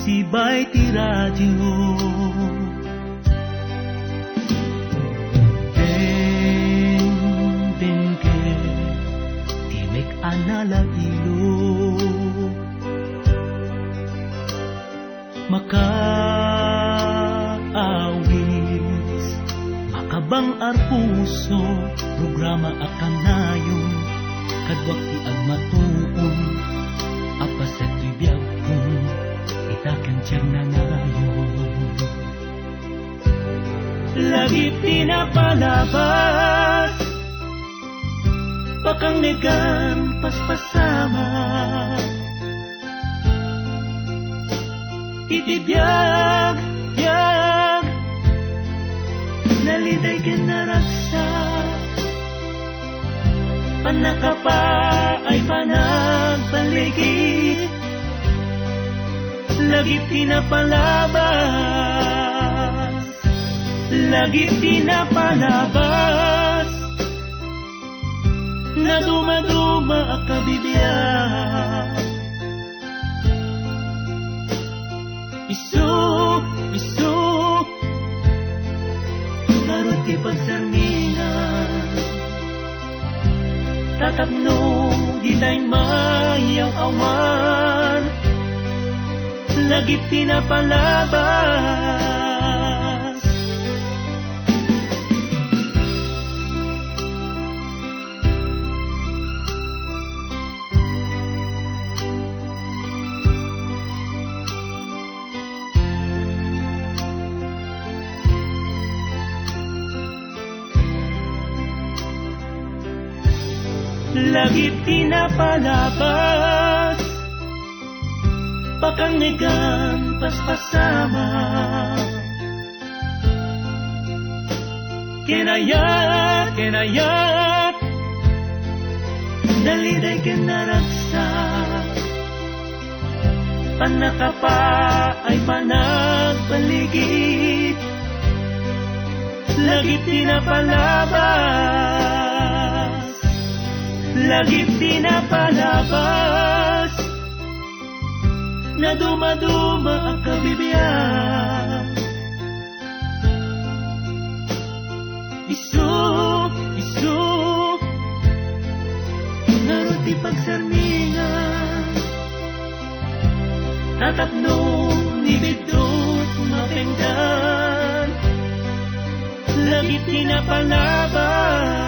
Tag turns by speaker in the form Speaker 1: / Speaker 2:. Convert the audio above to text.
Speaker 1: sibay ti radyo. Dengge timek anala ilo makaawis makabang arpuso programa akanayon kadwak ti agmatuon apaset ti biyag kong itakan tiyang nangayon lagi pinapalabas bakang negan paspasama itibiyag biyag naliday kinaraksa panakapa ay panagpaligid lagi pinapalabas lagi pinapalabas na dumaduma ang kabibiyag isu narot ti pagsarmingan tatapno di tayo mayaw awan lagi pinapalabas lagi pinapalabas bakang negan paspasama kinayat daliday kinaraksa panakapa ay panagpaligid lagi pinapalabas lagi pinapalabas na dumaduma ang kabibiyag isu narot di pagsarmingan tatapno ni bidot mapenggan lagi pinapalabas